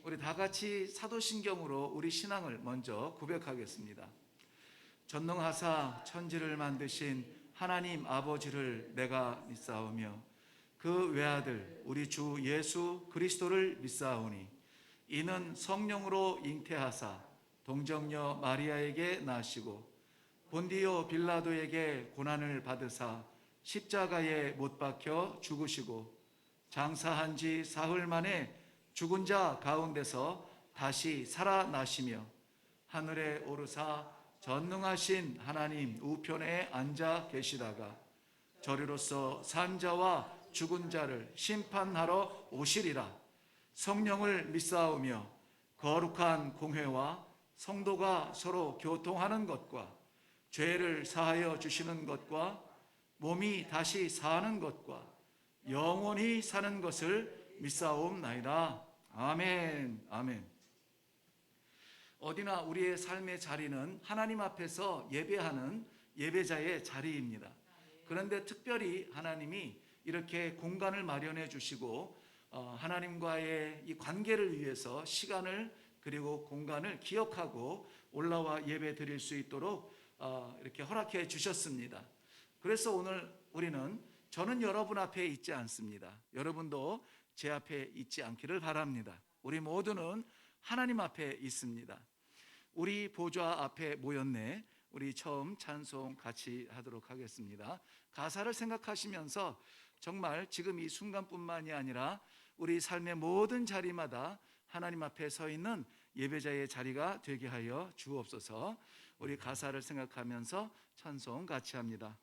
우리 다 같이 사도신경으로 우리 신앙을 먼저 고백하겠습니다. 전능하사 천지를 만드신 하나님 아버지를 내가 믿사오며 그 외아들 우리 주 예수 그리스도를 믿사오니 이는 성령으로 잉태하사 동정녀 마리아에게 나시고 본디오 빌라도에게 고난을 받으사 십자가에 못 박혀 죽으시고 장사한 지 사흘 만에 죽은 자 가운데서 다시 살아나시며 하늘에 오르사 전능하신 하나님 우편에 앉아 계시다가 저리로서 산 자와 죽은 자를 심판하러 오시리라. 성령을 믿사오며 거룩한 공회와 성도가 서로 교통하는 것과 죄를 사하여 주시는 것과 몸이 다시 사는 것과 영원히 사는 것을 믿사옵나이다. 아멘. 아멘. 어디나 우리의 삶의 자리는 하나님 앞에서 예배하는 예배자의 자리입니다. 그런데 특별히 하나님이 이렇게 공간을 마련해 주시고 하나님과의 이 관계를 위해서 시간을 그리고 공간을 기억하고 올라와 예배 드릴 수 있도록 이렇게 허락해 주셨습니다. 그래서 오늘 우리는 저는 여러분 앞에 있지 않습니다. 여러분도 제 앞에 있지 않기를 바랍니다. 우리 모두는 하나님 앞에 있습니다. 우리 보좌 앞에 모였네. 우리 처음 찬송 같이 하도록 하겠습니다. 가사를 생각하시면서 정말 지금 이 순간뿐만이 아니라 우리 삶의 모든 자리마다 하나님 앞에 서 있는 예배자의 자리가 되게 하여 주옵소서. 우리 가사를 생각하면서 찬송 같이 합니다.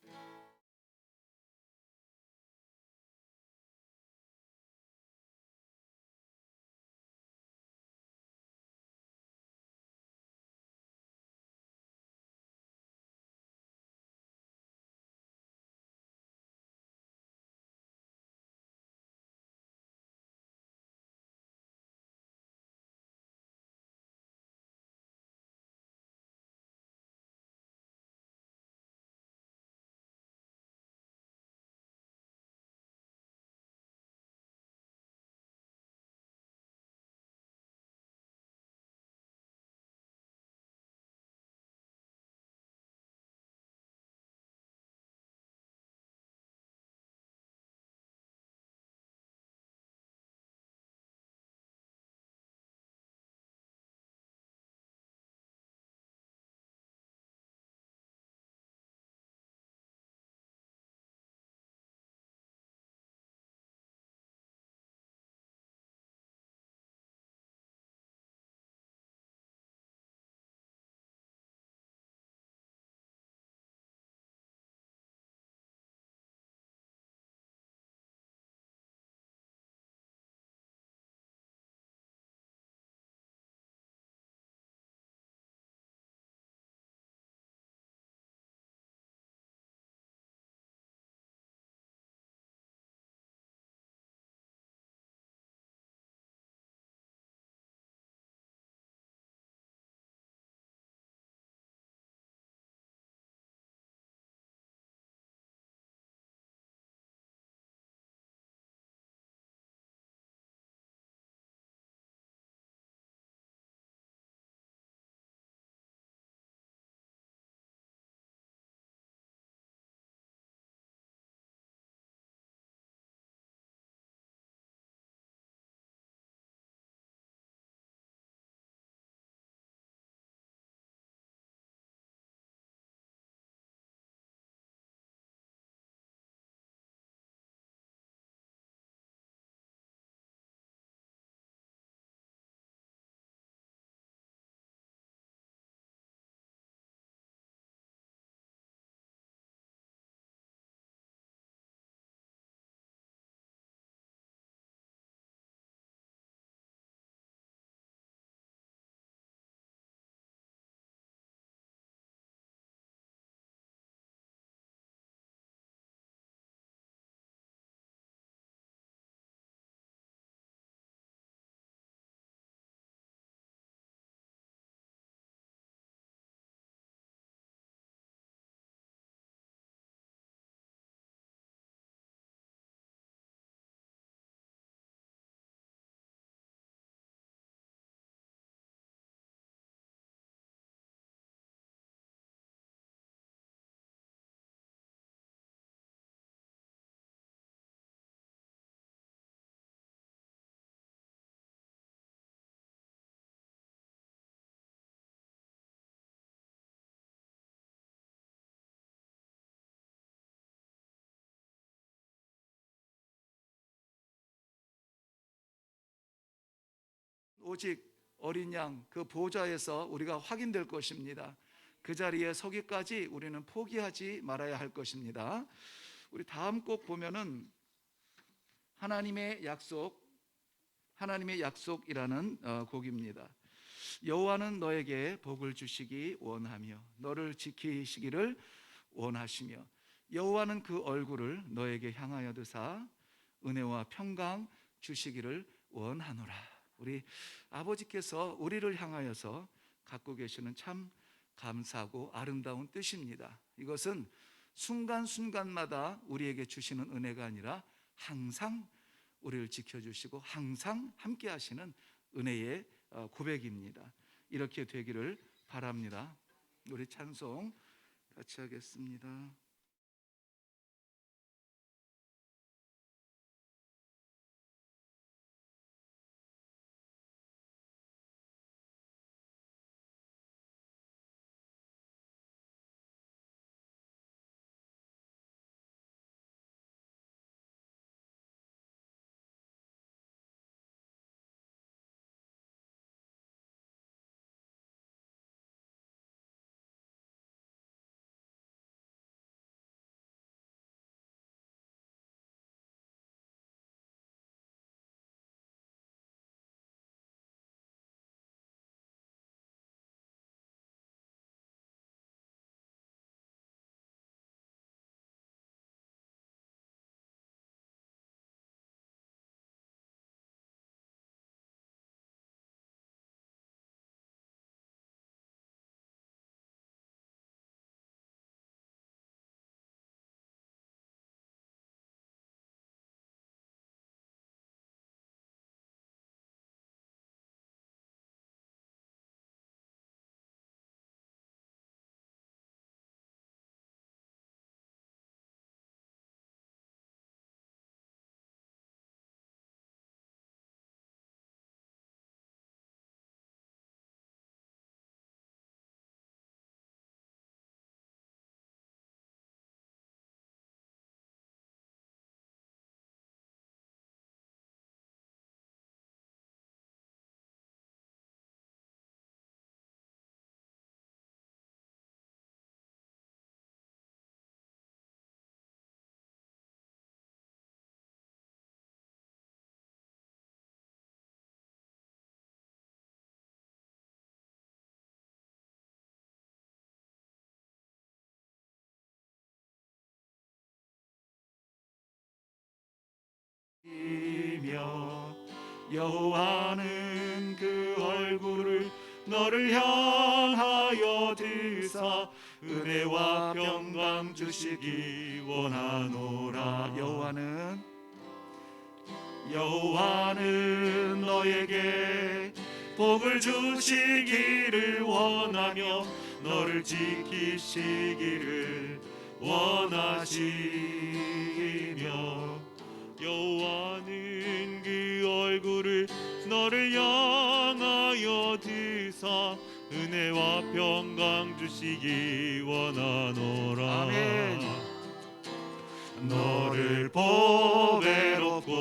오직 어린 양 그 보좌에서 우리가 확인될 것입니다. 그 자리에 서기까지 우리는 포기하지 말아야 할 것입니다. 우리 다음 곡 보면은 하나님의 약속이라는 곡입니다. 여호와는 너에게 복을 주시기 원하며 너를 지키시기를 원하시며 여호와는 그 얼굴을 너에게 향하여 드사 은혜와 평강 주시기를 원하노라. 우리 아버지께서 우리를 향하여서 갖고 계시는 참 감사하고 아름다운 뜻입니다. 이것은 순간순간마다 우리에게 주시는 은혜가 아니라 항상 우리를 지켜주시고 항상 함께 하시는 은혜의 고백입니다. 이렇게 되기를 바랍니다. 우리 찬송 같이 하겠습니다. 여호와는 그 얼굴을 너를 향하여 드사 은혜와 평강 주시기 원하노라. 여호와는 너에게 복을 주시기를 원하며 너를 지키시기를 원하시며 여호와는 그 얼굴을 너를 향하여 드사 은혜와 평강 주시기 원하노라. 아멘. 너를 보배롭고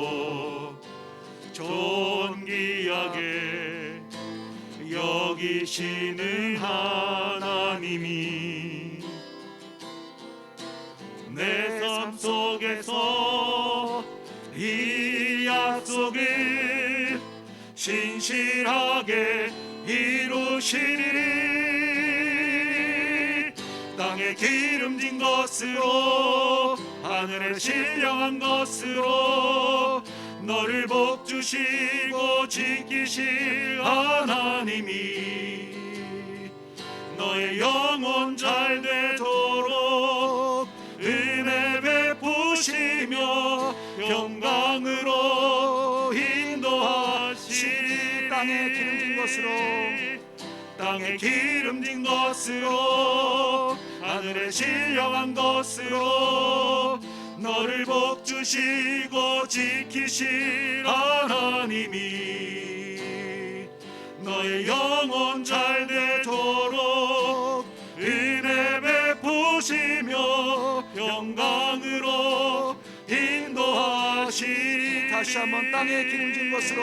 존귀하게 여기시는 하나님이 내 삶 속에서 이 약속을 신실하게 이루시리니 땅에 기름진 것으로 하늘에 신령한 것으로 너를 복주시고 지키실 하나님이 너의 영혼 잘 되도록 은혜 베푸시며 평강으로 인도하시리. 땅에 기름진 것으로 하늘에 신령한 것으로 너를 복주시고 지키실 하나님이 너의 영혼 잘 되도록 은혜 베푸시며 평강으로 인도하시리. 다시 한번 땅에 기름진 것으로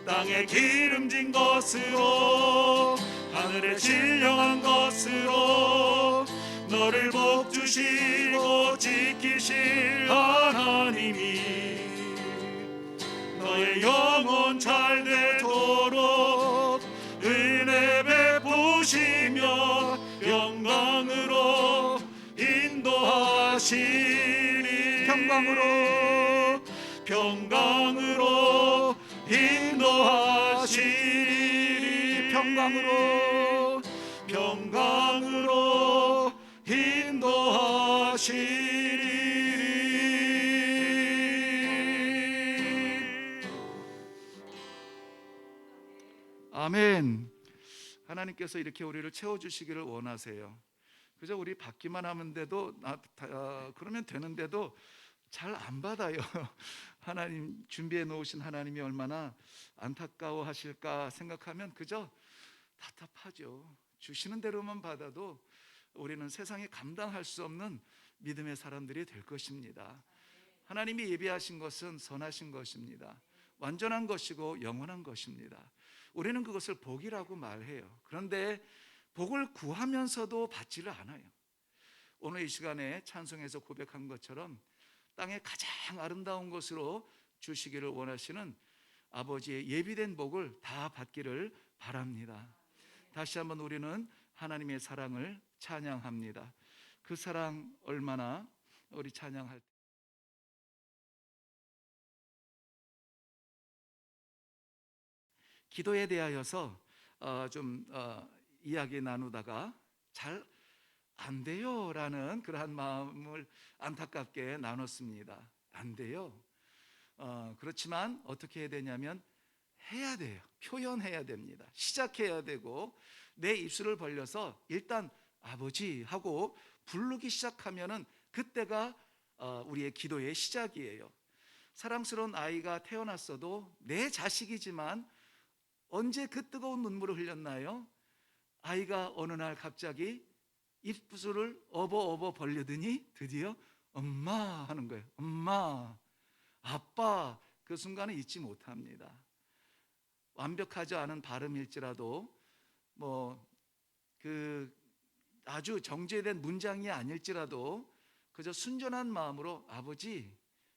땅에 기름진 것으로 하늘에 신령한 것으로 너를 복주시고 지키실 하나님이 너의 영혼 잘 되도록 은혜 베푸시며 영광으로 인도하시리. 평강으로 인도하시리. 평강으로 인도하시리. 아멘. 하나님께서 이렇게 우리를 채워주시기를 원하세요. 그저 우리 받기만 하면 그러면 되는데도 잘 안 받아요. 하나님 준비해 놓으신 하나님이 얼마나 안타까워 하실까 생각하면 그저 답답하죠. 주시는 대로만 받아도 우리는 세상에 감당할 수 없는 믿음의 사람들이 될 것입니다. 하나님이 예비하신 것은 선하신 것입니다. 완전한 것이고 영원한 것입니다. 우리는 그것을 복이라고 말해요. 그런데 복을 구하면서도 받지를 않아요. 오늘 이 시간에 찬송에서 고백한 것처럼 땅의 가장 아름다운 것으로 주시기를 원하시는 아버지의 예비된 복을 다 받기를 바랍니다. 다시 한번 우리는 하나님의 사랑을 찬양합니다. 그 사랑 얼마나 우리 찬양할 때 기도에 대하여서 좀 이야기 나누다가 잘 안 돼요 라는 그러한 마음을 안타깝게 나눴습니다. 안 돼요. 그렇지만 어떻게 해야 되냐면 해야 돼요. 표현해야 됩니다. 시작해야 되고 내 입술을 벌려서 일단 아버지 하고 부르기 시작하면은 그때가 우리의 기도의 시작이에요. 사랑스러운 아이가 태어났어도 내 자식이지만 언제 그 뜨거운 눈물을 흘렸나요? 아이가 어느 날 갑자기 입술을 어버 벌리더니 드디어 엄마 하는 거예요. 엄마, 아빠. 그 순간을 잊지 못합니다. 완벽하지 않은 발음일지라도 아주 정제된 문장이 아닐지라도 그저 순전한 마음으로 아버지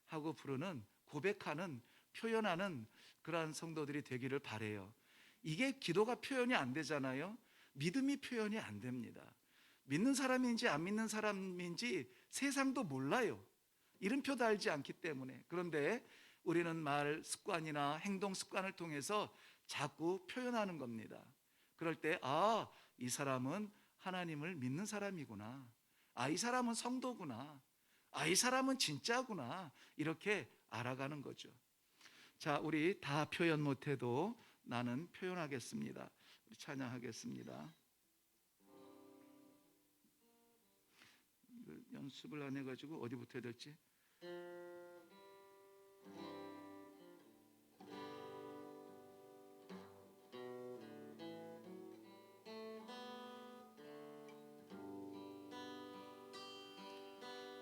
하고 부르는, 고백하는, 표현하는 그러한 성도들이 되기를 바라요. 이게 기도가 표현이 안 되잖아요. 믿음이 표현이 안 됩니다. 믿는 사람인지 안 믿는 사람인지 세상도 몰라요. 이름표도 알지 않기 때문에. 그런데 우리는 말 습관이나 행동 습관을 통해서 자꾸 표현하는 겁니다. 그럴 때 이 사람은 하나님을 믿는 사람이구나. 이 사람은 성도구나. 이 사람은 진짜구나. 이렇게 알아가는 거죠. 자, 우리 다 표현 못해도 나는 표현하겠습니다. 우리 찬양하겠습니다. 연습을 안 해가지고 어디부터 해야 될지.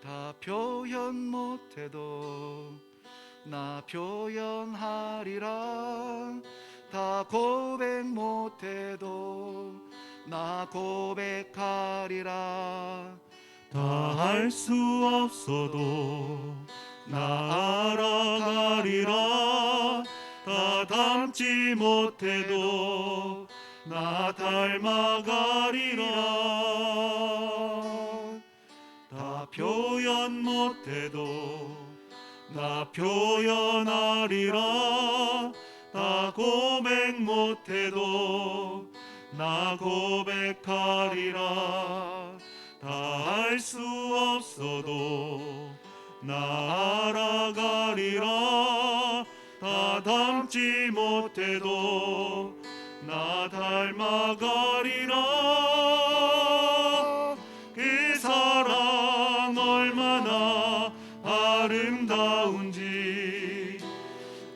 다 표현 못해도 나 표현하리라. 다 고백 못해도 나 고백하리라. 다 할 수 없어도 나 알아가리라. 다 닮지 못해도 나 닮아가리라. 다 표현 못해도 나 표현하리라. 다 고백 못해도 나 고백하리라. 다 할 수 없어도 나 알아가리라. 다 닮지 못해도 나 닮아가리라. 그 사랑 얼마나 아름다운지,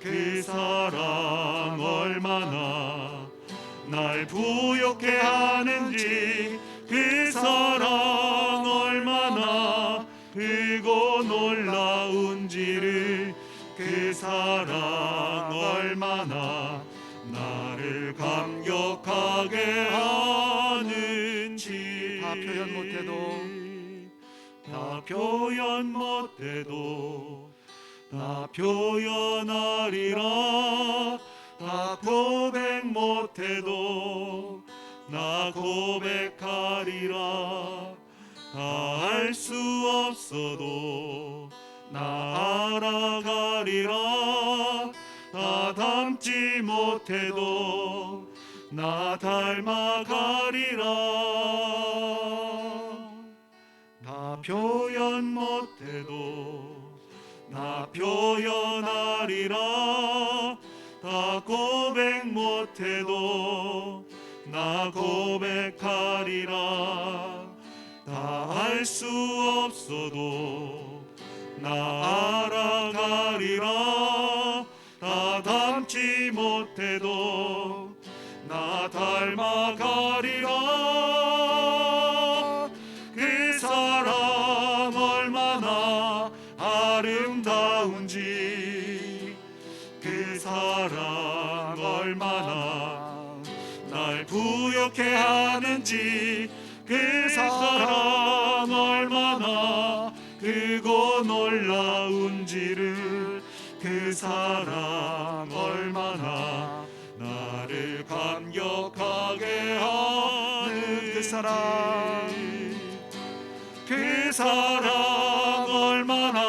그 사랑 얼마나 날 부욕해 하는지, 그 사랑 얼마나 크고 놀라운지를, 그 사랑 얼마나 나를 감격하게 하는지 다 표현 못해도 다 표현 못해도 다 표현하리라 다 고백 못해도 나 고백하리라 다 알 수 없어도 나 알아가리라 다 닮지 못해도 나 닮아가리라 다 표현 못해도 나 표현하리라 다 고백 못해도 나 고백하리라 다 알 수 없어도 나 알아가리라 다 닮지 못해도 나 닮아가리라 그 사랑 얼마나 아름다운지 그 사랑 얼마나 날 부욕해 하는지 그 사랑 얼마나 크고 놀라운지를 그 사랑 얼마나 나를 감격하게 하는 그 사랑 얼마나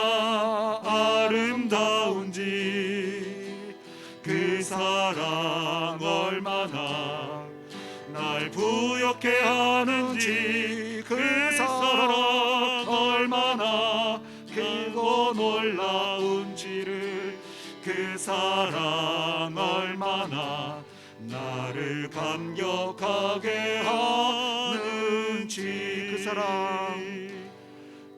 아름다운지 그 사랑 얼마나 날 부욕해 하는지 그 사랑 얼마나 크고 놀라운지를 그 사랑 얼마나 나를 감격하게 하는지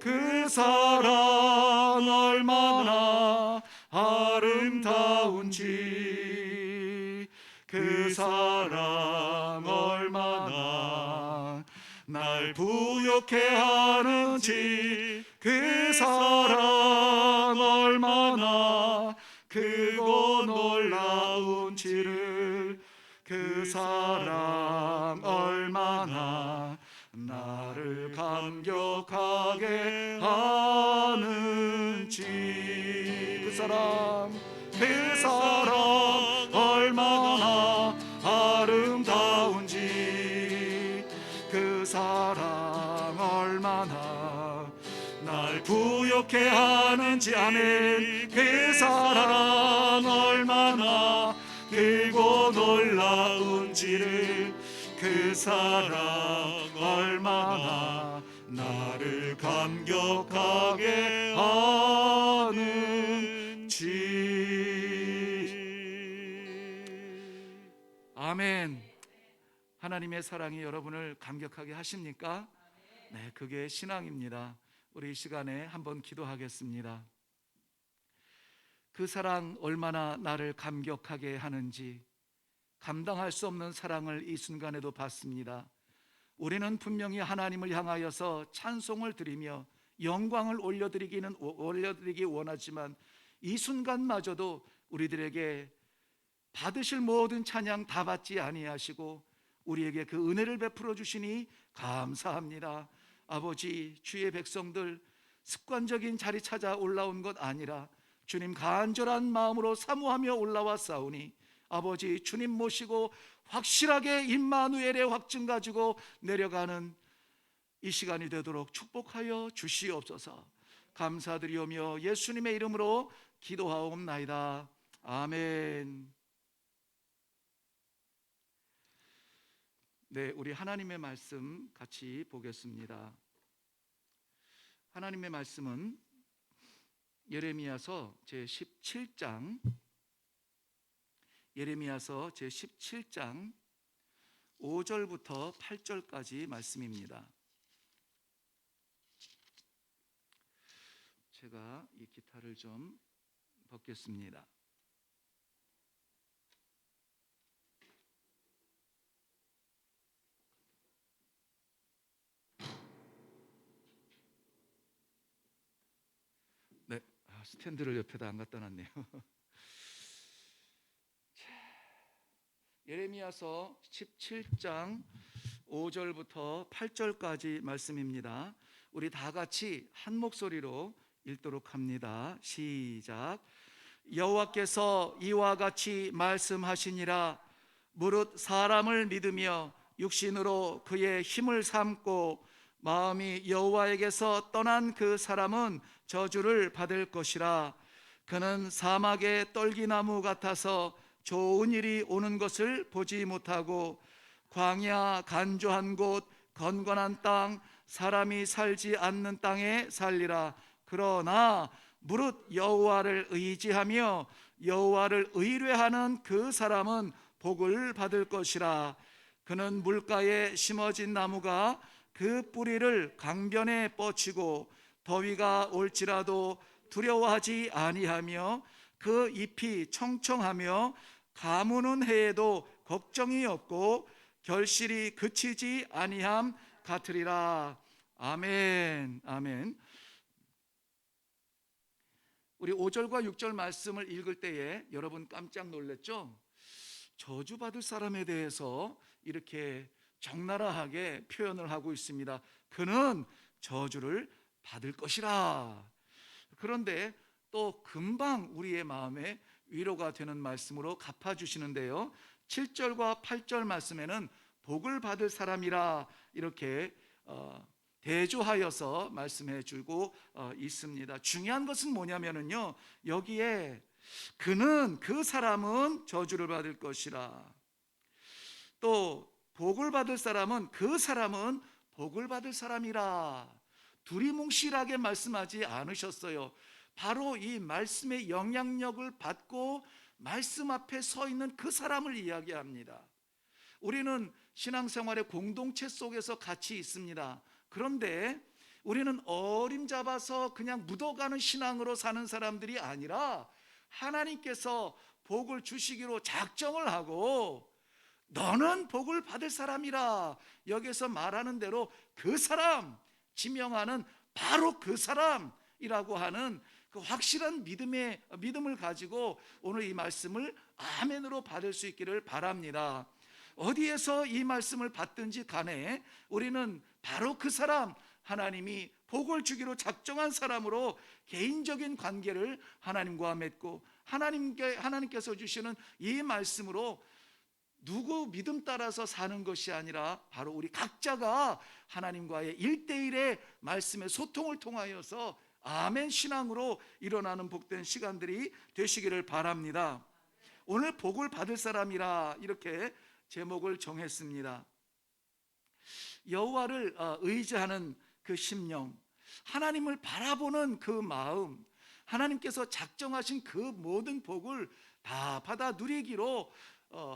그 사랑 얼마나 아름다운지 그 사랑 얼마나 날 부욕해 하는지 그 사랑 얼마나 크고 놀라운지를 그 사랑 얼마나 나를 감격하게 하는지 그 사랑 얼마나 아름다운지 그 사랑 얼마나 날 부욕해 하는지 아멘 그 사랑 얼마나 크고 놀라운지를 그 사랑 얼마나 나를 감격하게 하는지 아멘. 하나님의 사랑이 여러분을 감격하게 하십니까? 네, 그게 신앙입니다. 우리 이 시간에 한번 기도하겠습니다. 그 사랑 얼마나 나를 감격하게 하는지 감당할 수 없는 사랑을 이 순간에도 받습니다. 우리는 분명히 하나님을 향하여서 찬송을 드리며 영광을 올려드리기 원하지만 이 순간마저도 우리들에게 받으실 모든 찬양 다 받지 아니하시고 우리에게 그 은혜를 베풀어 주시니 감사합니다. 아버지, 주의 백성들 습관적인 자리 찾아 올라온 것 아니라 주님 간절한 마음으로 사모하며 올라와 싸우니 아버지, 주님 모시고 확실하게 임마누엘의 확증 가지고 내려가는 이 시간이 되도록 축복하여 주시옵소서. 감사드리오며 예수님의 이름으로 기도하옵나이다. 아멘. 네, 우리 하나님의 말씀 같이 보겠습니다. 하나님의 말씀은 예레미야서 제17장 5절부터 8절까지 말씀입니다. 제가 이 기타를 좀 벗겠습니다. 네, 스탠드를 옆에다 안 갖다 놨네요. 예레미야서 17장 5절부터 8절까지 말씀입니다. 우리 다 같이 한 목소리로 읽도록 합니다. 시작. 여호와께서 이와 같이 말씀하시니라. 무릇 사람을 믿으며 육신으로 그의 힘을 삼고 마음이 여호와에게서 떠난 그 사람은 저주를 받을 것이라. 그는 사막의 떨기나무 같아서 좋은 일이 오는 것을 보지 못하고 광야 간조한 곳 건건한 땅 사람이 살지 않는 땅에 살리라. 그러나 무릇 여호와를 의지하며 여호와를 의뢰하는 그 사람은 복을 받을 것이라. 그는 물가에 심어진 나무가 그 뿌리를 강변에 뻗치고 더위가 올지라도 두려워하지 아니하며 그 잎이 청청하며 가무는 해에도 걱정이 없고 결실이 그치지 아니함 같으리라. 아멘. 아멘. 우리 5절과 6절 말씀을 읽을 때에 여러분 깜짝 놀랐죠? 저주받을 사람에 대해서 이렇게 적나라하게 표현을 하고 있습니다. 그는 저주를 받을 것이라. 그런데 또 금방 우리의 마음에 위로가 되는 말씀으로 갚아주시는데요, 7절과 8절 말씀에는 복을 받을 사람이라 이렇게 대조하여서 말씀해 주고 있습니다. 중요한 것은 뭐냐면요, 여기에 그는, 그 사람은 저주를 받을 것이라, 또 복을 받을 사람은, 그 사람은 복을 받을 사람이라 두리뭉실하게 말씀하지 않으셨어요. 바로 이 말씀의 영향력을 받고 말씀 앞에 서 있는 그 사람을 이야기합니다. 우리는 신앙생활의 공동체 속에서 같이 있습니다. 그런데 우리는 어림잡아서 그냥 묻어가는 신앙으로 사는 사람들이 아니라 하나님께서 복을 주시기로 작정을 하고 너는 복을 받을 사람이라, 여기서 말하는 대로 그 사람, 지명하는 바로 그 사람이라고 하는 그 확실한 믿음을 가지고 오늘 이 말씀을 아멘으로 받을 수 있기를 바랍니다. 어디에서 이 말씀을 받든지 간에 우리는 바로 그 사람, 하나님이 복을 주기로 작정한 사람으로 개인적인 관계를 하나님과 맺고 하나님께서 주시는 이 말씀으로 누구 믿음 따라서 사는 것이 아니라 바로 우리 각자가 하나님과의 1대1의 말씀의 소통을 통하여서 아멘 신앙으로 일어나는 복된 시간들이 되시기를 바랍니다. 오늘 복을 받을 사람이라 이렇게 제목을 정했습니다. 여호와를 의지하는 그 심령, 하나님을 바라보는 그 마음, 하나님께서 작정하신 그 모든 복을 다 받아 누리기로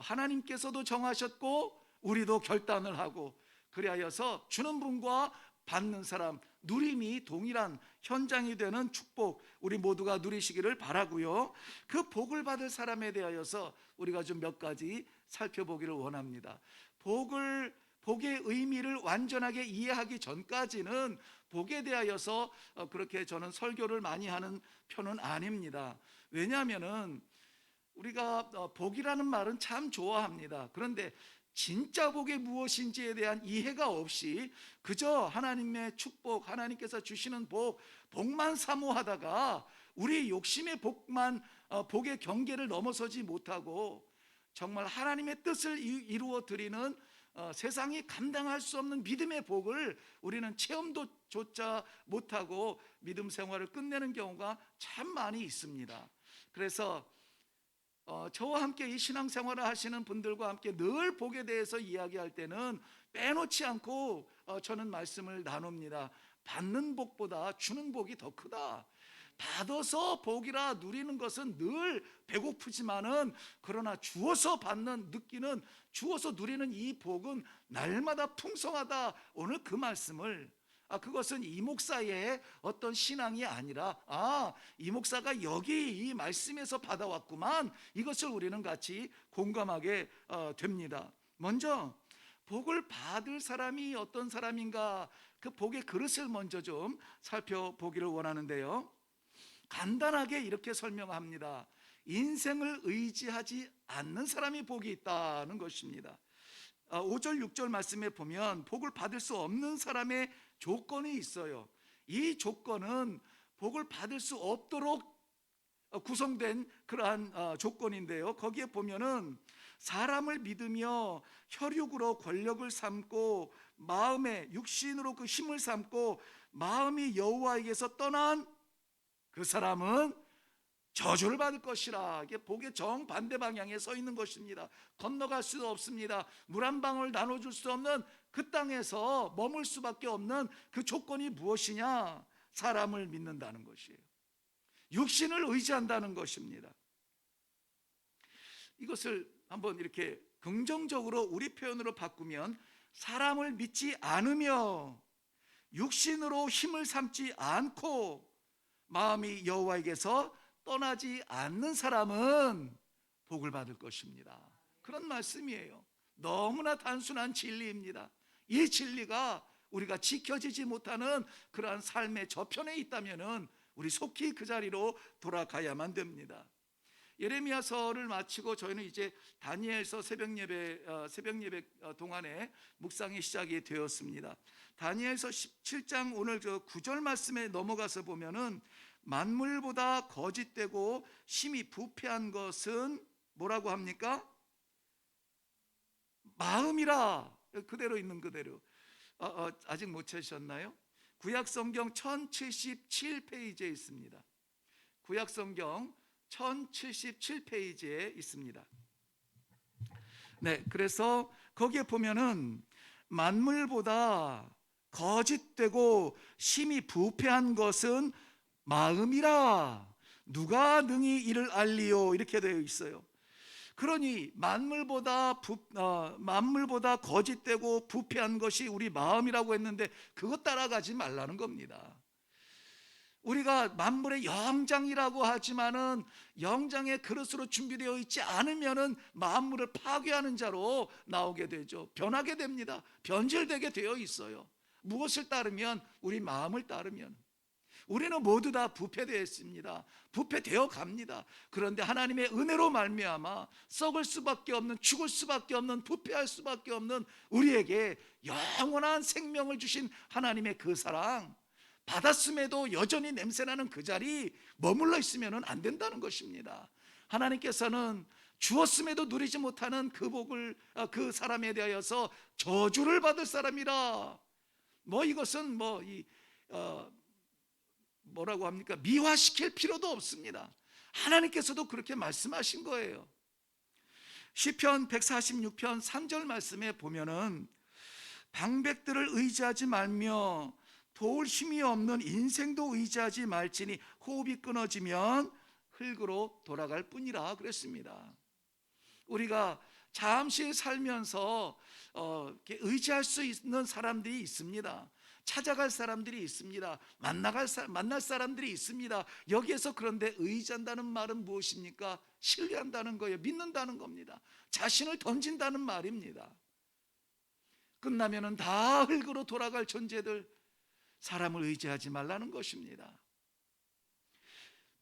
하나님께서도 정하셨고 우리도 결단을 하고, 그리하여서 주는 분과 받는 사람 누림이 동일한 현장이 되는 축복 우리 모두가 누리시기를 바라고요. 그 복을 받을 사람에 대하여서 우리가 좀 몇 가지 살펴보기를 원합니다. 복의 의미를 완전하게 이해하기 전까지는 복에 대하여서 그렇게 저는 설교를 많이 하는 편은 아닙니다. 왜냐하면은 우리가 복이라는 말은 참 좋아합니다. 그런데 진짜 복이 무엇인지에 대한 이해가 없이 그저 하나님의 축복, 하나님께서 주시는 복만 사모하다가 우리 욕심의 복의 경계를 넘어서지 못하고 정말 하나님의 뜻을 이루어 드리는 세상이 감당할 수 없는 믿음의 복을 우리는 체험도조차 못하고 믿음 생활을 끝내는 경우가 참 많이 있습니다. 그래서 저와 함께 이 신앙생활을 하시는 분들과 함께 늘 복에 대해서 이야기할 때는 빼놓지 않고 저는 말씀을 나눕니다. 받는 복보다 주는 복이 더 크다. 받아서 복이라 누리는 것은 늘 배고프지만은 그러나 주어서 느끼는, 주어서 누리는 이 복은 날마다 풍성하다. 오늘 그 말씀을 그것은 이 목사의 어떤 신앙이 아니라 이 목사가 여기 이 말씀에서 받아왔구만, 이것을 우리는 같이 공감하게 됩니다. 먼저 복을 받을 사람이 어떤 사람인가, 그 복의 그릇을 먼저 좀 살펴보기를 원하는데요, 간단하게 이렇게 설명합니다. 인생을 의지하지 않는 사람이 복이 있다는 것입니다. 5절 6절 말씀에 보면 복을 받을 수 없는 사람의 조건이 있어요. 이 조건은 복을 받을 수 없도록 구성된 그러한 조건인데요. 거기에 보면은 사람을 믿으며 혈육으로 권력을 삼고 마음에 육신으로 그 힘을 삼고 마음이 여호와에게서 떠난 그 사람은 저주를 받을 것이라. 이게 복의 정반대 방향에 서 있는 것입니다. 건너갈 수도 없습니다. 물 한 방울 나눠줄 수 없는 그 땅에서 머물 수밖에 없는 그 조건이 무엇이냐? 사람을 믿는다는 것이에요. 육신을 의지한다는 것입니다. 이것을 한번 이렇게 긍정적으로 우리 표현으로 바꾸면 사람을 믿지 않으며 육신으로 힘을 삼지 않고 마음이 여호와에게서 떠나지 않는 사람은 복을 받을 것입니다. 그런 말씀이에요. 너무나 단순한 진리입니다. 이 진리가 우리가 지켜지지 못하는 그러한 삶의 저편에 있다면은 우리 속히 그 자리로 돌아가야만 됩니다. 예레미야서를 마치고 저희는 이제 다니엘서 새벽 예배 동안에 묵상이 시작이 되었습니다. 다니엘서 17장 오늘 저 9절 말씀에 넘어가서 보면은 만물보다 거짓되고 심히 부패한 것은 뭐라고 합니까? 마음이라. 그대로 있는 그대로. 아직 못 찾으셨나요? 구약성경 1077페이지에 있습니다. 구약성경 1077페이지에 있습니다. 네, 그래서 거기에 보면은 만물보다 거짓되고 심히 부패한 것은 마음이라. 누가 능히 이를 알리요? 이렇게 되어 있어요. 그러니 만물보다 거짓되고 부패한 것이 우리 마음이라고 했는데 그것 따라가지 말라는 겁니다. 우리가 만물의 영장이라고 하지만은 영장의 그릇으로 준비되어 있지 않으면은 만물을 파괴하는 자로 나오게 되죠. 변하게 됩니다. 변질되게 되어 있어요. 무엇을 따르면? 우리 마음을 따르면. 우리는 모두 다 부패되어 있습니다. 부패되어 갑니다. 그런데 하나님의 은혜로 말미암아 썩을 수밖에 없는, 죽을 수밖에 없는, 부패할 수밖에 없는 우리에게 영원한 생명을 주신 하나님의 그 사랑, 받았음에도 여전히 냄새나는 그 자리 머물러 있으면 안 된다는 것입니다. 하나님께서는 주었음에도 누리지 못하는 그 복을 그 사람에 대하여서 저주를 받을 사람이라. 이것은 뭐라고 합니까? 미화시킬 필요도 없습니다. 하나님께서도 그렇게 말씀하신 거예요. 시편 146편 3절 말씀에 보면은 방백들을 의지하지 말며 도울 힘이 없는 인생도 의지하지 말지니 호흡이 끊어지면 흙으로 돌아갈 뿐이라 그랬습니다. 우리가 잠시 살면서 의지할 수 있는 사람들이 있습니다. 찾아갈 사람들이 있습니다. 만날 사람들이 있습니다. 여기에서 그런데 의지한다는 말은 무엇입니까? 신뢰한다는 거예요. 믿는다는 겁니다. 자신을 던진다는 말입니다. 끝나면은 다 흙으로 돌아갈 존재들, 사람을 의지하지 말라는 것입니다.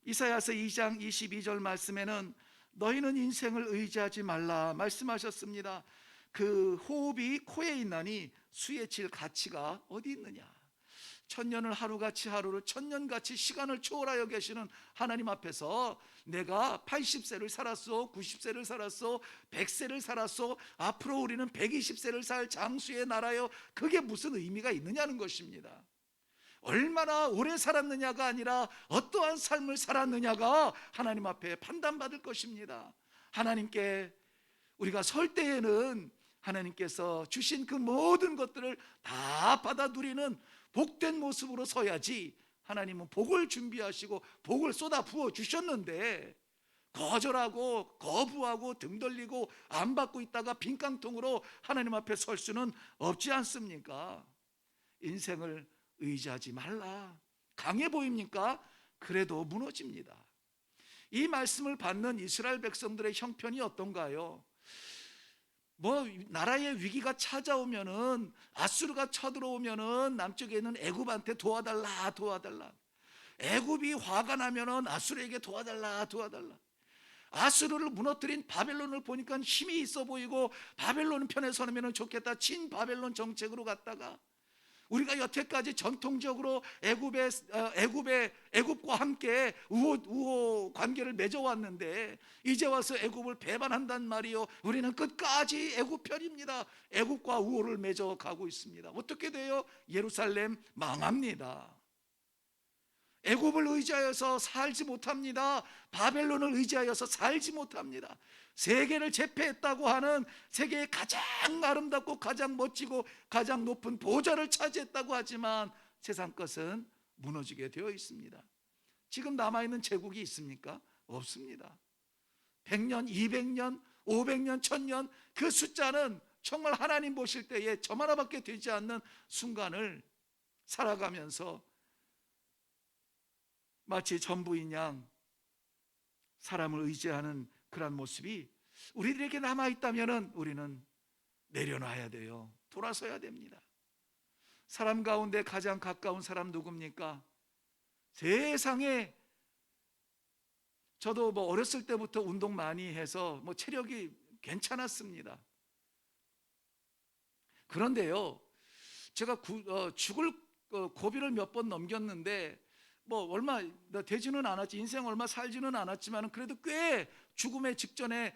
이사야서 2장 22절 말씀에는 너희는 인생을 의지하지 말라 말씀하셨습니다. 그 호흡이 코에 있나니 수에 칠 가치가 어디 있느냐. 천년을 하루같이 하루를 천년같이 시간을 초월하여 계시는 하나님 앞에서 내가 80세를 살았소, 90세를 살았소, 100세를 살았소, 앞으로 우리는 120세를 살 장수의 나라요, 그게 무슨 의미가 있느냐는 것입니다. 얼마나 오래 살았느냐가 아니라 어떠한 삶을 살았느냐가 하나님 앞에 판단받을 것입니다. 하나님께 우리가 설 때에는 하나님께서 주신 그 모든 것들을 다 받아 누리는 복된 모습으로 서야지. 하나님은 복을 준비하시고 복을 쏟아 부어 주셨는데 거절하고 거부하고 등 돌리고 안 받고 있다가 빈깡통으로 하나님 앞에 설 수는 없지 않습니까? 인생을 의지하지 말라. 강해 보입니까? 그래도 무너집니다. 이 말씀을 받는 이스라엘 백성들의 형편이 어떤가요? 나라의 위기가 찾아오면은, 아수르가 쳐들어오면은 남쪽에 있는 애굽한테 도와달라. 애굽이 화가 나면은 아수르에게 도와달라. 아수르를 무너뜨린 바벨론을 보니까 힘이 있어 보이고 바벨론 편에 서면 좋겠다, 친 바벨론 정책으로 갔다가 우리가 여태까지 전통적으로 애굽과 함께 우호 관계를 맺어왔는데 이제 와서 애굽을 배반한단 말이요, 우리는 끝까지 애굽 편입니다. 애굽과 우호를 맺어가고 있습니다. 어떻게 돼요? 예루살렘 망합니다. 애굽을 의지하여서 살지 못합니다. 바벨론을 의지하여서 살지 못합니다. 세계를 제패했다고 하는 세계의 가장 아름답고 가장 멋지고 가장 높은 보좌를 차지했다고 하지만 세상 것은 무너지게 되어 있습니다. 지금 남아있는 제국이 있습니까? 없습니다. 100년, 200년, 500년, 1000년, 그 숫자는 정말 하나님 보실 때에 점 하나밖에 되지 않는 순간을 살아가면서 마치 전부인 양 사람을 의지하는 그런 모습이 우리들에게 남아있다면 우리는 내려놔야 돼요. 돌아서야 됩니다. 사람 가운데 가장 가까운 사람 누굽니까? 세상에, 저도 어렸을 때부터 운동 많이 해서 체력이 괜찮았습니다. 그런데요, 제가 죽을 고비를 몇 번 넘겼는데 얼마 되지는 않았지, 인생 얼마 살지는 않았지만 그래도 꽤 죽음의 직전에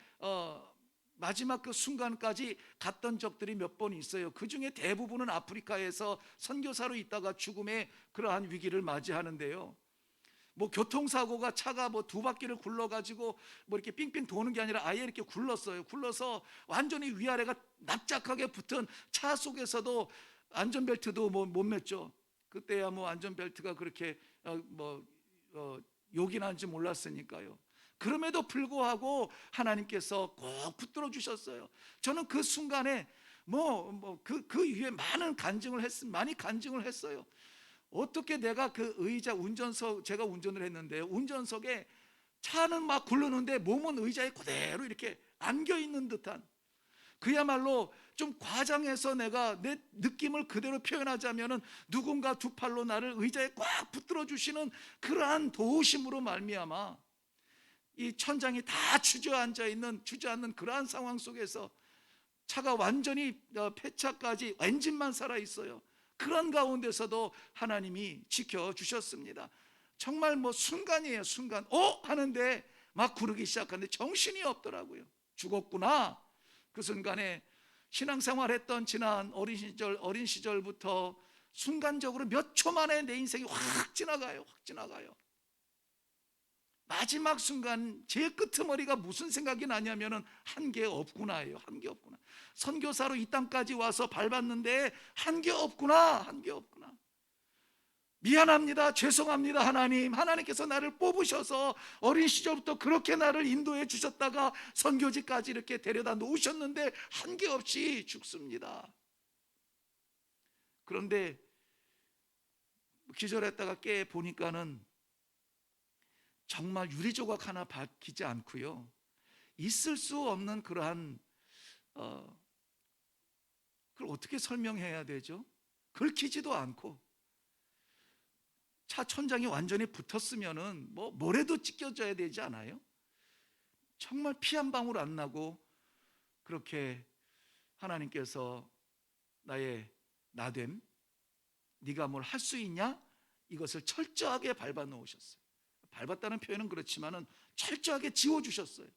마지막 그 순간까지 갔던 적들이 몇 번 있어요. 그 중에 대부분은 아프리카에서 선교사로 있다가 죽음의 그러한 위기를 맞이하는데요, 교통사고가 차가 두 바퀴를 굴러가지고 이렇게 삥삥 도는 게 아니라 아예 이렇게 굴렀어요. 굴러서 완전히 위아래가 납작하게 붙은 차 속에서도 안전벨트도 못 맸죠. 그때야 안전벨트가 그렇게 욕이 나는지 몰랐으니까요. 그럼에도 불구하고 하나님께서 꼭 붙들어 주셨어요. 저는 그 순간에 그 이후에 많이 간증을 했어요. 어떻게 내가 그 의자 운전석, 제가 운전을 했는데 운전석에 차는 막 굴르는데 몸은 의자에 그대로 이렇게 안겨 있는 듯한, 그야말로 좀 과장해서 내가 내 느낌을 그대로 표현하자면은 누군가 두 팔로 나를 의자에 꽉 붙들어 주시는 그러한 도우심으로 말미암아 이 천장이 다 주저앉는 그러한 상황 속에서 차가 완전히 폐차까지 엔진만 살아 있어요. 그런 가운데서도 하나님이 지켜주셨습니다. 정말 순간이에요. 순간 하는데 막 구르기 시작하는데 정신이 없더라고요. 죽었구나. 그 순간에 신앙생활했던 지난 어린 시절부터 순간적으로 몇 초 만에 내 인생이 확 지나가요. 마지막 순간 제 끄트머리가 무슨 생각이 나냐면은 한계 없구나예요. 한계 없구나. 선교사로 이 땅까지 와서 밟았는데 한계 없구나. 미안합니다. 죄송합니다. 하나님께서 나를 뽑으셔서 어린 시절부터 그렇게 나를 인도해 주셨다가 선교지까지 이렇게 데려다 놓으셨는데 한계 없이 죽습니다. 그런데 기절했다가 깨 보니까는 정말 유리조각 하나 박히지 않고요, 있을 수 없는 그러한 그걸 어떻게 설명해야 되죠? 긁히지도 않고 차 천장이 완전히 붙었으면은 뭐래도 찢겨져야 되지 않아요? 정말 피 한 방울 안 나고 그렇게 하나님께서 나의 나됨, 네가 뭘 할 수 있냐? 이것을 철저하게 밟아 놓으셨어요. 밟았다는 표현은 그렇지만은 철저하게 지워주셨어요.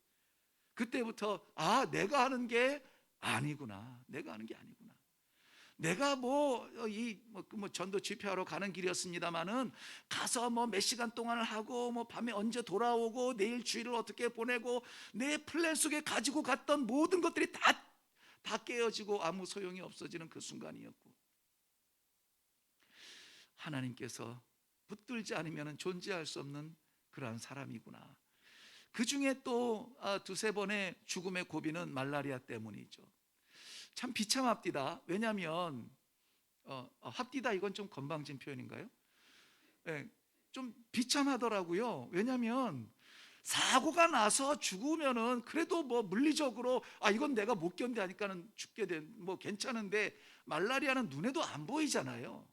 그때부터 내가 하는 게 아니구나. 내가 전도 집회하러 가는 길이었습니다만은 가서 몇 시간 동안을 하고 밤에 언제 돌아오고 내일 주일을 어떻게 보내고 내 플랜 속에 가지고 갔던 모든 것들이 다 깨어지고 아무 소용이 없어지는 그 순간이었고, 하나님께서 붙들지 않으면 존재할 수 없는 그러한 사람이구나. 그 중에 또 두세 번의 죽음의 고비는 말라리아 때문이죠. 참 비참합디다. 왜냐하면 합디다 이건 좀 건방진 표현인가요? 네, 좀 비참하더라고요. 왜냐하면 사고가 나서 죽으면은 그래도 물리적으로 이건 내가 못 견디하니까는 죽게 된 괜찮은데, 말라리아는 눈에도 안 보이잖아요.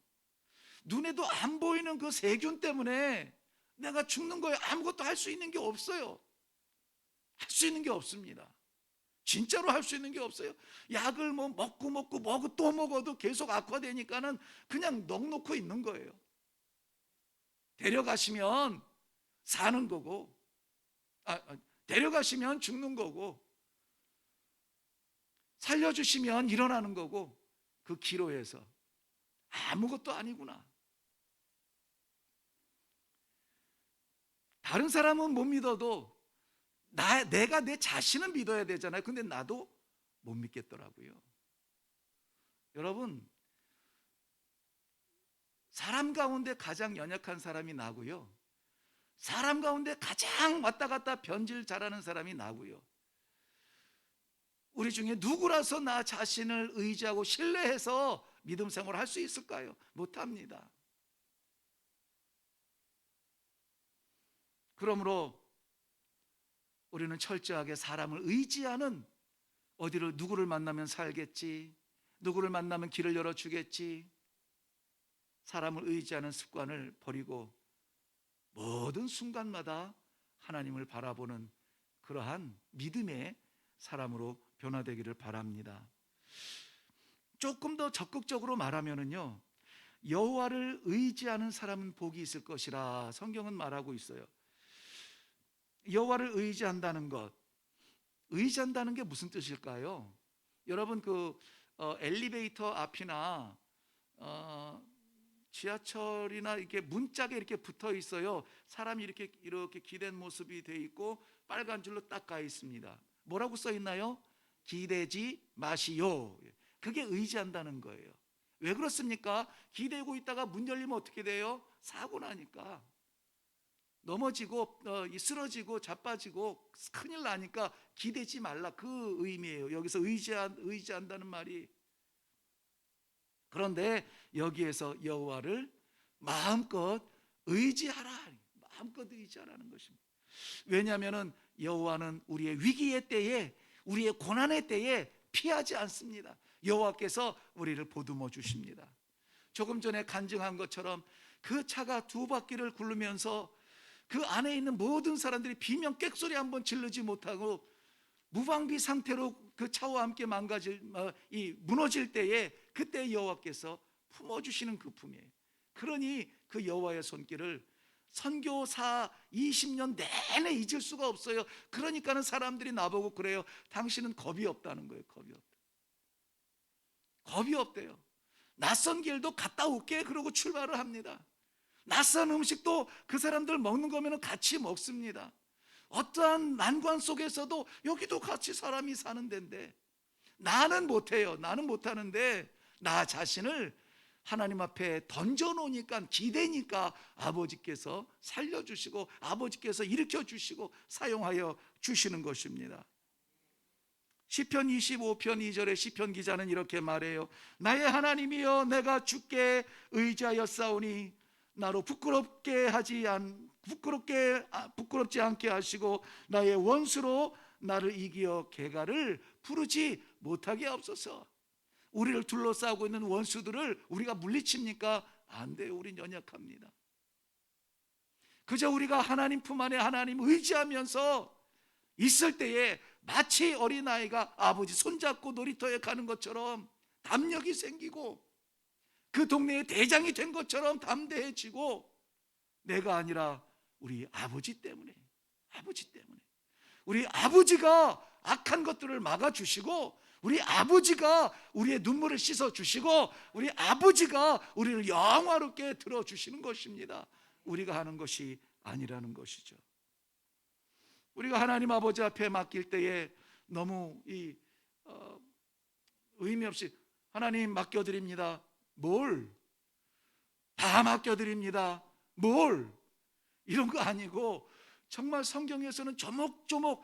눈에도 안 보이는 그 세균 때문에 내가 죽는 거예요. 아무것도 할 수 있는 게 없어요. 할 수 있는 게 없습니다. 진짜로 할 수 있는 게 없어요. 약을 뭐 먹고 또 먹어도 계속 악화되니까는 그냥 넋놓고 있는 거예요. 데려가시면 사는 거고, 데려가시면 죽는 거고, 살려주시면 일어나는 거고, 그 기로에서 아무것도 아니구나. 다른 사람은 못 믿어도 내가 내 자신은 믿어야 되잖아요. 근데 나도 못 믿겠더라고요. 여러분, 사람 가운데 가장 연약한 사람이 나고요, 사람 가운데 가장 왔다 갔다 변질 잘하는 사람이 나고요, 우리 중에 누구라서 나 자신을 의지하고 신뢰해서 믿음 생활을 할 수 있을까요? 못합니다. 그러므로 우리는 철저하게 사람을 의지하는, 누구를 만나면 살겠지, 누구를 만나면 길을 열어주겠지, 사람을 의지하는 습관을 버리고 모든 순간마다 하나님을 바라보는 그러한 믿음의 사람으로 변화되기를 바랍니다. 조금 더 적극적으로 말하면요, 여호와를 의지하는 사람은 복이 있을 것이라 성경은 말하고 있어요. 여호와를 의지한다는 것, 의지한다는 게 무슨 뜻일까요? 여러분, 엘리베이터 앞이나 지하철이나 이렇게 문짝에 이렇게 붙어 있어요. 사람이 이렇게 기댄 모습이 돼 있고 빨간 줄로 딱 가 있습니다. 뭐라고 써 있나요? 기대지 마시오. 그게 의지한다는 거예요. 왜 그렇습니까? 기대고 있다가 문 열리면 어떻게 돼요? 사고 나니까, 넘어지고 쓰러지고 자빠지고 큰일 나니까 기대지 말라, 그 의미예요. 여기서 의지한다는 말이. 그런데 여기에서 여호와를 마음껏 의지하라, 마음껏 의지하라는 것입니다. 왜냐하면 여호와는 우리의 위기의 때에, 우리의 고난의 때에 피하지 않습니다. 여호와께서 우리를 보듬어 주십니다. 조금 전에 간증한 것처럼 그 차가 두 바퀴를 굴르면서 그 안에 있는 모든 사람들이 비명 꽥소리 한번 지르지 못하고 무방비 상태로 그 차와 함께 무너질 때에, 그때 여호와께서 품어주시는 그 품이에요. 그러니 그 여호와의 손길을 선교사 20년 내내 잊을 수가 없어요. 그러니까는 사람들이 나보고 그래요. 당신은 겁이 없다는 거예요. 겁이 없대요. 낯선 길도 갔다 올게 그러고 출발을 합니다. 낯선 음식도 그 사람들 먹는 거면 같이 먹습니다. 어떠한 난관 속에서도 여기도 같이 사람이 사는 데인데 나는 못해요. 나는 못하는데 나 자신을 하나님 앞에 던져놓으니까, 기대니까 아버지께서 살려주시고 아버지께서 일으켜주시고 사용하여 주시는 것입니다. 시편 25편 2절에 시편 기자는 이렇게 말해요. 나의 하나님이여, 내가 주께 의지하였사오니 나로 부끄럽지 않게 하시고 나의 원수로 나를 이기어 개가를 부르지 못하게 하옵소서. 우리를 둘러싸고 있는 원수들을 우리가 물리칩니까? 안 돼요. 우린 연약합니다. 그저 우리가 하나님 품 안에 하나님 의지하면서 있을 때에 마치 어린아이가 아버지 손잡고 놀이터에 가는 것처럼 담력이 생기고 그 동네의 대장이 된 것처럼 담대해지고, 내가 아니라 우리 아버지 때문에 우리 아버지가 악한 것들을 막아주시고, 우리 아버지가 우리의 눈물을 씻어주시고, 우리 아버지가 우리를 영화롭게 들어주시는 것입니다. 우리가 하는 것이 아니라는 것이죠. 우리가 하나님 아버지 앞에 맡길 때에 너무 의미 없이 하나님 맡겨드립니다. 뭘? 다 맡겨드립니다. 뭘? 이런 거 아니고 정말 성경에서는 조목조목,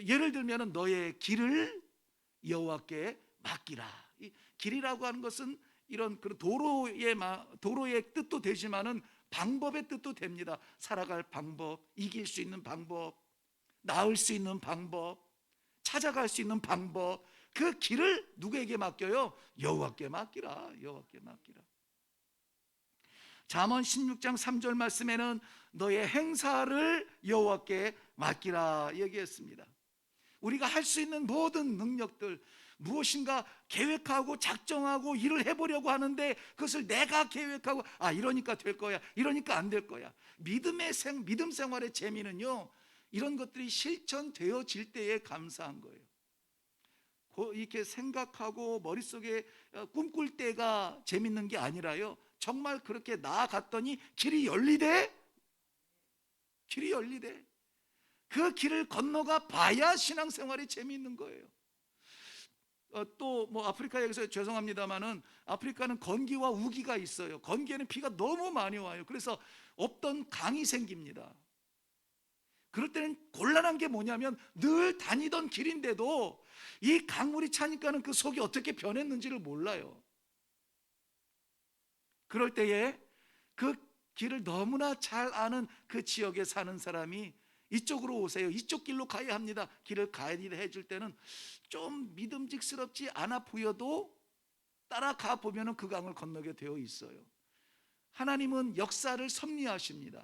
예를 들면 너의 길을 여호와께 맡기라. 이 길이라고 하는 것은 이런 도로의 뜻도 되지만은 방법의 뜻도 됩니다. 살아갈 방법, 이길 수 있는 방법, 나을 수 있는 방법, 찾아갈 수 있는 방법, 그 길을 누구에게 맡겨요? 여호와께 맡기라. 여호와께 맡기라. 잠언 16장 3절 말씀에는 너의 행사를 여호와께 맡기라 얘기했습니다. 우리가 할 수 있는 모든 능력들, 무엇인가 계획하고 작정하고 일을 해보려고 하는데 그것을 내가 계획하고 이러니까 될 거야, 이러니까 안 될 거야. 믿음 생활의 재미는요, 이런 것들이 실천되어질 때에 감사한 거예요. 이렇게 생각하고 머릿속에 꿈꿀 때가 재밌는 게 아니라요, 정말 그렇게 나아갔더니 길이 열리대. 그 길을 건너가 봐야 신앙생활이 재미있는 거예요. 또 뭐 아프리카에서 죄송합니다만은 아프리카는 건기와 우기가 있어요. 건기에는 비가 너무 많이 와요. 그래서 없던 강이 생깁니다. 그럴 때는 곤란한 게 뭐냐면 늘 다니던 길인데도 이 강물이 차니까는 그 속이 어떻게 변했는지를 몰라요. 그럴 때에 그 길을 너무나 잘 아는 그 지역에 사는 사람이 이쪽으로 오세요, 이쪽 길로 가야 합니다, 길을 가이드 해줄 때는 좀 믿음직스럽지 않아 보여도 따라가 보면 그 강을 건너게 되어 있어요. 하나님은 역사를 섭리하십니다.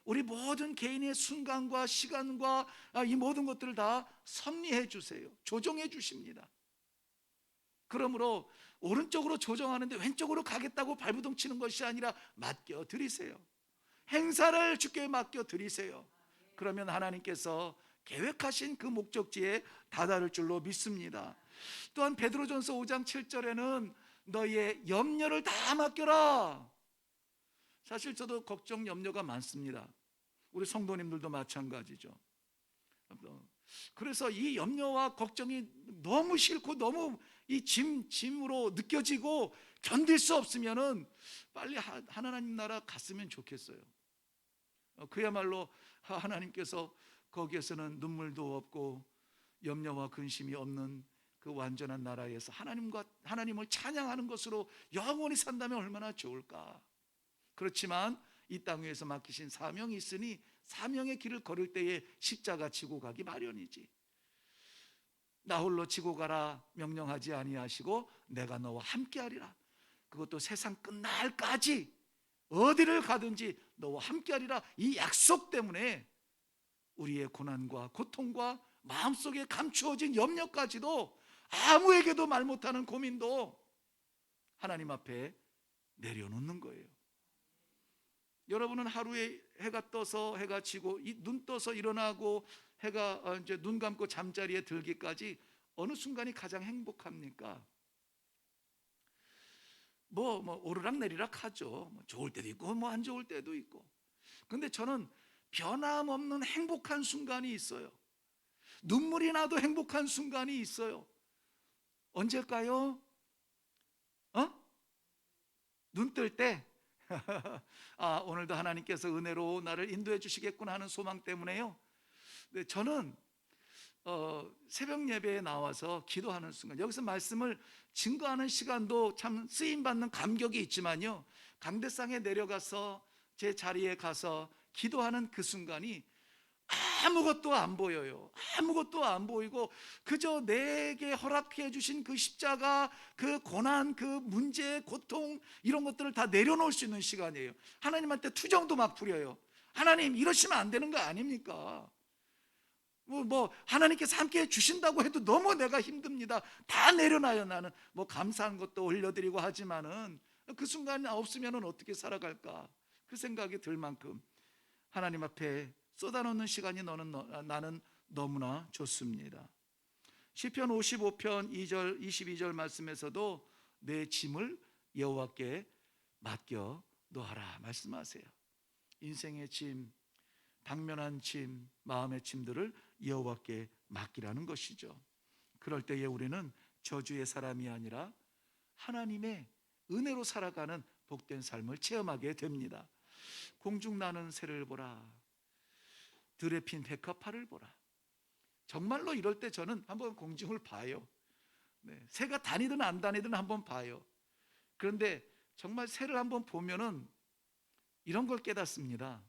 우리 모든 개인의 순간과 시간과 이 모든 것들을 다 섭리해 주세요. 조정해 주십니다. 그러므로 오른쪽으로 조정하는데 왼쪽으로 가겠다고 발부동 치는 것이 아니라 맡겨 드리세요. 행사를 주께 맡겨 드리세요. 그러면 하나님께서 계획하신 그 목적지에 다다를 줄로 믿습니다. 또한 베드로전서 5장 7절에는 너희의 염려를 다 맡겨라. 사실 저도 걱정 염려가 많습니다. 우리 성도님들도 마찬가지죠. 그래서 이 염려와 걱정이 너무 싫고 너무 이 짐으로 느껴지고 견딜 수 없으면은 빨리 하나님 나라 갔으면 좋겠어요. 그야말로 하나님께서 거기에서는 눈물도 없고 염려와 근심이 없는 그 완전한 나라에서 하나님을 찬양하는 것으로 영원히 산다면 얼마나 좋을까. 그렇지만 이 땅 위에서 맡기신 사명이 있으니 사명의 길을 걸을 때에 십자가 지고 가기 마련이지. 나 홀로 지고 가라 명령하지 아니하시고 내가 너와 함께하리라. 그것도 세상 끝날까지 어디를 가든지 너와 함께하리라. 이 약속 때문에 우리의 고난과 고통과 마음속에 감추어진 염려까지도, 아무에게도 말 못하는 고민도 하나님 앞에 내려놓는 거예요. 여러분은 하루에 해가 떠서 해가 지고 눈 떠서 일어나고 해가 이제 눈 감고 잠자리에 들기까지 어느 순간이 가장 행복합니까? 뭐 오르락 내리락 하죠. 좋을 때도 있고 뭐 안 좋을 때도 있고. 근데 저는 변함없는 행복한 순간이 있어요. 눈물이 나도 행복한 순간이 있어요. 언제일까요? 눈 뜰 때 오늘도 하나님께서 은혜로 나를 인도해 주시겠구나 하는 소망 때문에요. 네, 저는 새벽 예배에 나와서 기도하는 순간, 여기서 말씀을 증거하는 시간도 참 쓰임받는 감격이 있지만요, 강대상에 내려가서 제 자리에 가서 기도하는 그 순간이 아무것도 안 보여요. 아무것도 안 보이고 그저 내게 허락해 주신 그 십자가, 그 고난, 그 문제, 고통, 이런 것들을 다 내려놓을 수 있는 시간이에요. 하나님한테 투정도 막 부려요. 하나님 이러시면 안 되는 거 아닙니까? 하나님께서 함께 주신다고 해도 너무 내가 힘듭니다. 다 내려놔요. 나는 감사한 것도 올려드리고 하지만은 그 순간이 없으면 어떻게 살아갈까, 그 생각이 들 만큼 하나님 앞에 쏟아놓는 시간이 나는 너무나 좋습니다. 시편 55편 2절 22절 말씀에서도 내 짐을 여호와께 맡겨 놓아라 말씀하세요. 인생의 짐, 당면한 짐, 마음의 짐들을 여호와께 맡기라는 것이죠. 그럴 때에 우리는 저주의 사람이 아니라 하나님의 은혜로 살아가는 복된 삶을 체험하게 됩니다. 공중 나는 새를 보라, 들에 핀 백합화를 보라. 정말로 이럴 때 저는 한번 공중을 봐요. 새가 다니든 안 다니든 한번 봐요. 그런데 정말 새를 한번 보면은 이런 걸 깨닫습니다.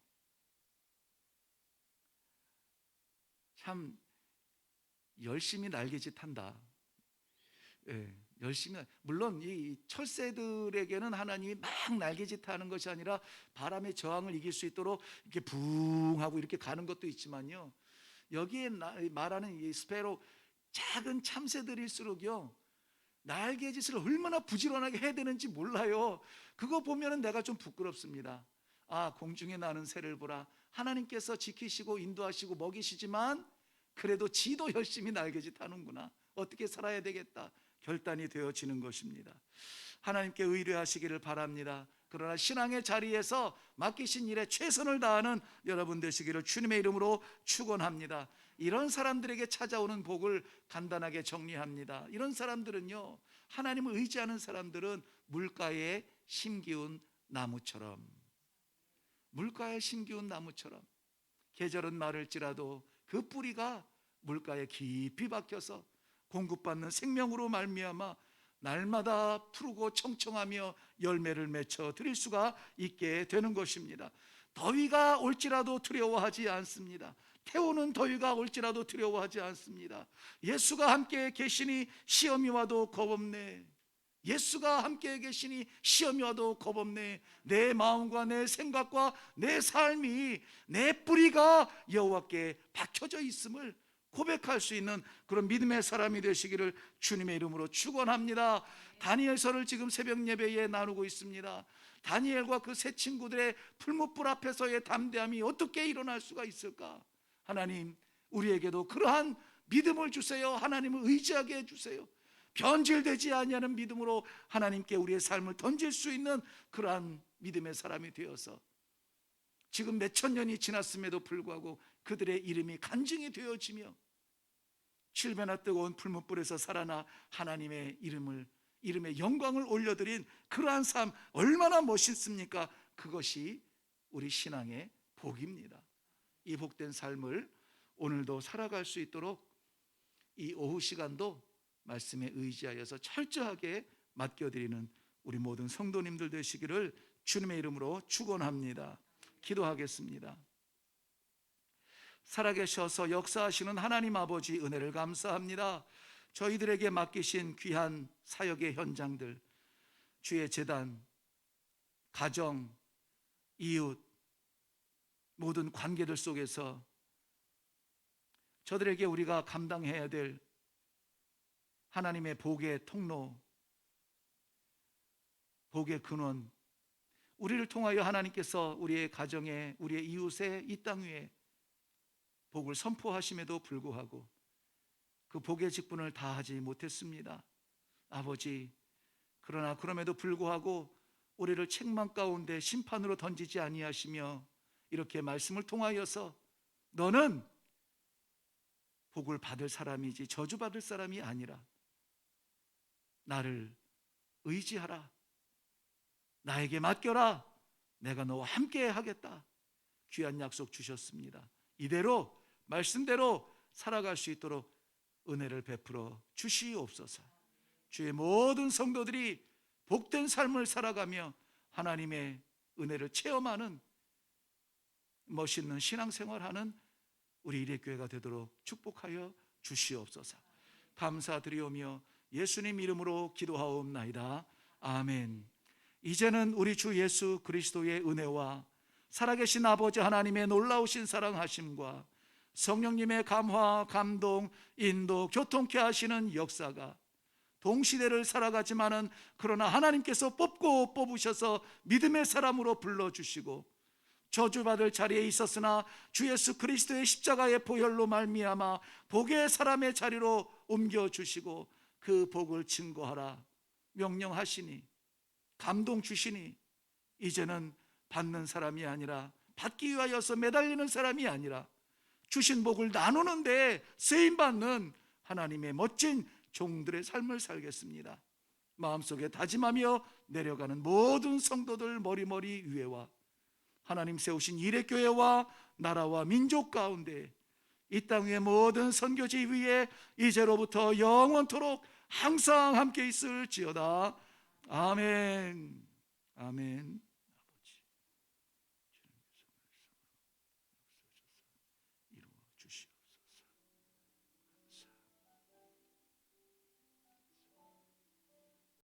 참 열심히 날개짓한다. 열심히, 물론 이 철새들에게는 하나님이 막 날개짓하는 것이 아니라 바람의 저항을 이길 수 있도록 이렇게 붕 하고 이렇게 가는 것도 있지만요, 여기에 말하는 이 스페로 작은 참새들일수록요 날개짓을 얼마나 부지런하게 해야 되는지 몰라요. 그거 보면은 내가 좀 부끄럽습니다. 아, 공중에 나는 새를 보라. 하나님께서 지키시고 인도하시고 먹이시지만 그래도 지도 열심히 날개짓 하는구나. 어떻게 살아야 되겠다 결단이 되어지는 것입니다. 하나님께 의뢰하시기를 바랍니다. 그러나 신앙의 자리에서 맡기신 일에 최선을 다하는 여러분 되시기를 주님의 이름으로 축원합니다. 이런 사람들에게 찾아오는 복을 간단하게 정리합니다. 이런 사람들은요, 하나님을 의지하는 사람들은 물가에 심기운 나무처럼, 물가에 심기운 나무처럼 계절은 마를지라도 그 뿌리가 물가에 깊이 박혀서 공급받는 생명으로 말미암아 날마다 푸르고 청청하며 열매를 맺혀 드릴 수가 있게 되는 것입니다. 더위가 올지라도 두려워하지 않습니다. 태우는 더위가 올지라도 두려워하지 않습니다. 예수가 함께 계시니 시험이 와도 겁없네. 예수가 함께 계시니 시험이 와도 겁없네. 내 마음과 내 생각과 내 삶이, 내 뿌리가 여호와께 박혀져 있음을 고백할 수 있는 그런 믿음의 사람이 되시기를 주님의 이름으로 축원합니다. 다니엘서를 지금 새벽 예배에 나누고 있습니다. 다니엘과 그 세 친구들의 풀무불 앞에서의 담대함이 어떻게 일어날 수가 있을까? 하나님, 우리에게도 그러한 믿음을 주세요. 하나님을 의지하게 해주세요. 변질되지 아니하는 믿음으로 하나님께 우리의 삶을 던질 수 있는 그러한 믿음의 사람이 되어서 지금 몇천 년이 지났음에도 불구하고 그들의 이름이 간증이 되어지며 7배나 뜨거운 풀무불에서 살아나 하나님의 이름의 영광을 올려드린 그러한 삶 얼마나 멋있습니까? 그것이 우리 신앙의 복입니다. 이 복된 삶을 오늘도 살아갈 수 있도록 이 오후 시간도 말씀에 의지하여서 철저하게 맡겨드리는 우리 모든 성도님들 되시기를 주님의 이름으로 축원합니다. 기도하겠습니다. 살아계셔서 역사하시는 하나님 아버지 은혜를 감사합니다. 저희들에게 맡기신 귀한 사역의 현장들, 주의 제단, 가정, 이웃, 모든 관계들 속에서 저들에게 우리가 감당해야 될 하나님의 복의 통로, 복의 근원, 우리를 통하여 하나님께서 우리의 가정에, 우리의 이웃에, 이 땅 위에 복을 선포하심에도 불구하고 그 복의 직분을 다하지 못했습니다. 아버지, 그러나 그럼에도 불구하고 우리를 책망 가운데 심판으로 던지지 아니하시며 이렇게 말씀을 통하여서 너는 복을 받을 사람이지 저주받을 사람이 아니라 나를 의지하라, 나에게 맡겨라, 내가 너와 함께 하겠다, 귀한 약속 주셨습니다. 이대로 말씀대로 살아갈 수 있도록 은혜를 베풀어 주시옵소서. 주의 모든 성도들이 복된 삶을 살아가며 하나님의 은혜를 체험하는 멋있는 신앙생활하는 우리 일회교회가 되도록 축복하여 주시옵소서. 감사드리오며 예수님 이름으로 기도하옵나이다. 아멘. 이제는 우리 주 예수 그리스도의 은혜와 살아계신 아버지 하나님의 놀라우신 사랑하심과 성령님의 감화, 감동, 인도, 교통케 하시는 역사가 동시대를 살아가지만은 그러나 하나님께서 뽑고 뽑으셔서 믿음의 사람으로 불러주시고 저주받을 자리에 있었으나 주 예수 그리스도의 십자가의 보혈로 말미암아 복의 사람의 자리로 옮겨주시고 그 복을 증거하라 명령하시니 감동 주시니 이제는 받는 사람이 아니라 받기 위하여서 매달리는 사람이 아니라 주신 복을 나누는데 쓰임받는 하나님의 멋진 종들의 삶을 살겠습니다. 마음속에 다짐하며 내려가는 모든 성도들 머리머리 위에와 하나님 세우신 일회교회와 나라와 민족 가운데 이 땅 위의 모든 선교지 위에 이제로부터 영원토록 항상 함께 있을지어다. 아멘. 아멘.